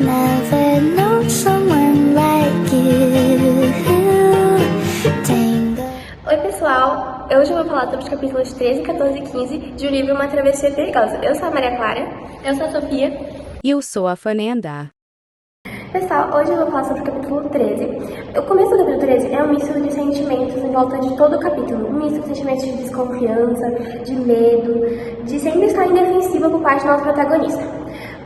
never known someone like you. Oi pessoal, hoje eu vou falar sobre os capítulos 13, 14 e 15 de o livro Uma Travessia Perigosa. Eu sou a Maria Clara. Eu sou a Sofia. E eu sou a Fernanda. Pessoal, hoje eu vou falar sobre o capítulo 13. O começo do capítulo 13 é um misto de sentimentos em volta de todo o capítulo. Um misto de sentimentos de desconfiança, de medo, de sempre estar indefensiva por parte do nosso protagonista.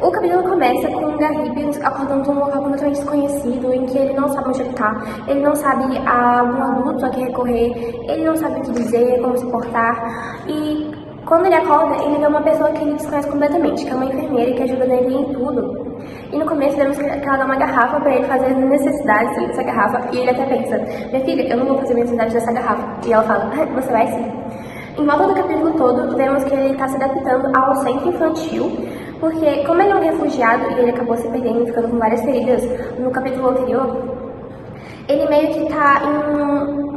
O capítulo começa com o Garribe acordando num local completamente desconhecido, em que ele não sabe onde ele tá, ele não sabe a algum adulto a que recorrer, ele não sabe o que dizer, como se portar, e quando ele acorda, ele vê uma pessoa que ele desconhece completamente, que é uma enfermeira que ajuda ele em tudo. E no começo vemos que ela dá uma garrafa para ele fazer as necessidades dessa garrafa, e ele até pensa, minha filha, eu não vou fazer necessidades dessa garrafa. E ela fala, você vai sim. Em volta do capítulo todo, vemos que ele está se adaptando ao centro infantil, porque como ele é um refugiado e ele acabou se perdendo e ficando com várias feridas no capítulo anterior, ele meio que está em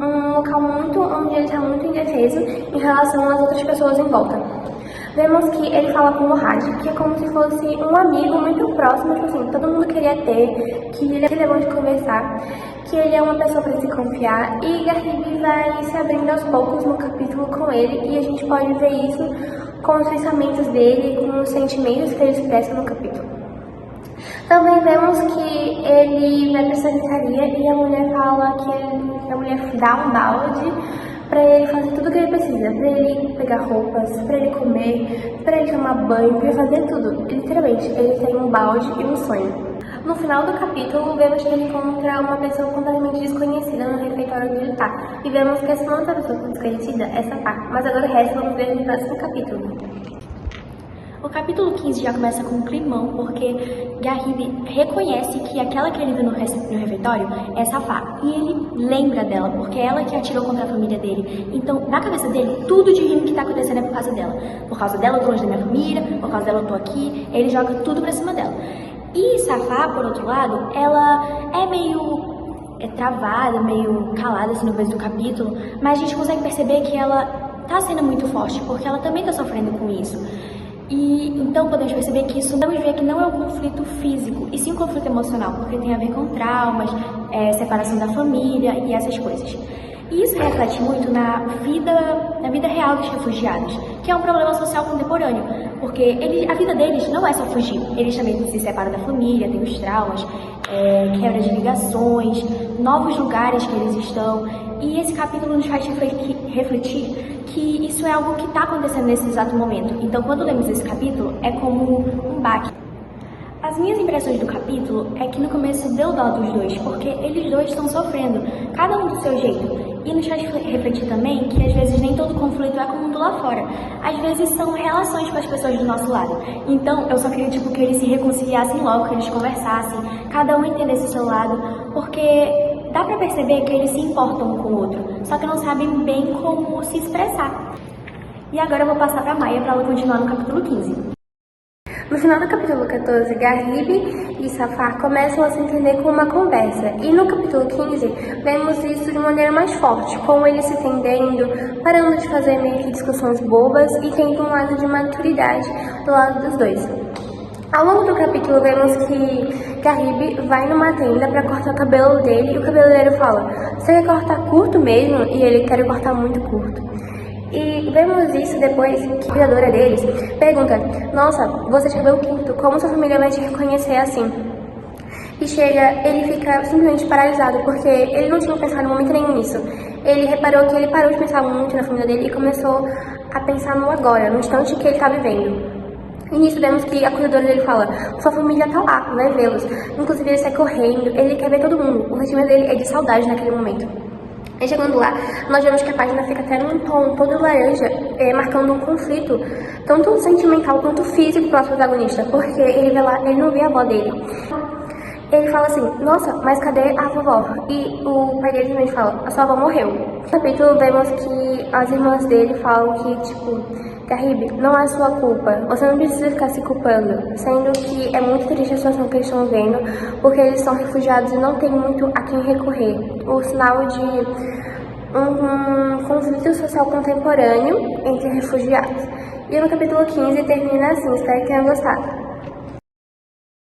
um local onde ele está muito indefeso em relação às outras pessoas em volta. Vemos que ele fala com o Mohad, que é como se fosse um amigo muito próximo, tipo assim, todo mundo queria ter, que ele é bom de conversar, que ele é uma pessoa para se confiar, e Garribe vai se abrindo aos poucos no capítulo com ele, e a gente pode ver isso com os pensamentos dele, com os sentimentos que ele expressa no capítulo. Também vemos que ele vai para a secretaria e a mulher fala que a mulher dá um balde para ele fazer tudo o que ele precisa, para ele pegar roupas, para ele comer, para ele tomar banho, para ele fazer tudo. Literalmente, ele tem um balde e um sonho. No final do capítulo, vemos que ele encontra uma pessoa completamente desconhecida no refeitório onde ele está. E vemos que essa não é uma pessoa desconhecida, é Safar. Mas agora o resto vamos ver no próximo capítulo. O capítulo 15 já começa com um climão, porque Garribe reconhece que aquela que ele viu no refeitório é Safar. E ele lembra dela, porque é ela que atirou contra a família dele. Então, na cabeça dele, tudo de ruim que tá acontecendo é por causa dela. Por causa dela eu tô longe da minha família, por causa dela eu tô aqui. Ele joga tudo pra cima dela. E Safar, por outro lado, ela é meio travada, meio calada assim no começo do capítulo, mas a gente consegue perceber que ela tá sendo muito forte, porque ela também tá sofrendo com isso. E então podemos perceber que isso não é um conflito físico, e sim um conflito emocional, porque tem a ver com traumas, separação da família e essas coisas. E isso reflete muito na vida real dos refugiados, que é um problema social contemporâneo, porque a vida deles não é só fugir, eles também se separam da família, têm os traumas, quebra de ligações, novos lugares que eles estão, e esse capítulo nos faz refletir que isso é algo que está acontecendo nesse exato momento. Então, quando lemos esse capítulo, é como um baque. As minhas impressões do capítulo é que no começo deu dó dos dois, porque eles dois estão sofrendo, cada um do seu jeito. E nos faz refletir também que às vezes nem todo conflito é como do lá fora. Às vezes são relações com as pessoas do nosso lado. Então, eu só queria que eles se reconciliassem logo, que eles conversassem, cada um entendesse o seu lado, porque dá pra perceber que eles se importam um com o outro, só que não sabem bem como se expressar. E agora eu vou passar pra Maia pra ela continuar no capítulo 15. No final do capítulo 14, Garribe e Safar começam a se entender com uma conversa. E no capítulo 15, vemos isso de maneira mais forte, com eles se entendendo, parando de fazer meio que discussões bobas e tendo um lado de maturidade do lado dos dois. Ao longo do capítulo, vemos que Garribe vai numa tenda para cortar o cabelo dele e o cabeleireiro fala, você quer cortar curto mesmo? E ele quer cortar muito curto. E vemos isso depois que a cuidadora deles pergunta, nossa, você tem cabelo curto, como sua família vai te reconhecer assim? E ele fica simplesmente paralisado, porque ele não tinha pensado em momento nenhum nisso. Ele reparou que ele parou de pensar muito na família dele e começou a pensar no agora, no instante que ele está vivendo. E nisso vemos que a cuidadora dele fala, sua família tá lá, vai vê-los. Inclusive ele sai correndo, ele quer ver todo mundo. O sentimento dele é de saudade naquele momento. E chegando lá, nós vemos que a página fica até num tom todo laranja, marcando um conflito, tanto sentimental quanto físico para o nosso protagonista, porque ele vê lá, ele não vê a avó dele. Ele fala assim, nossa, mas cadê a vovó? E o pai dele também fala, a sua avó morreu. No capítulo vemos que as irmãs dele falam que, Garribe, não é sua culpa, você não precisa ficar se culpando, sendo que é muito triste a situação que eles estão vendo, porque eles são refugiados e não tem muito a quem recorrer. O sinal de um conflito social contemporâneo entre refugiados. E no capítulo 15 termina assim, espero que tenham gostado.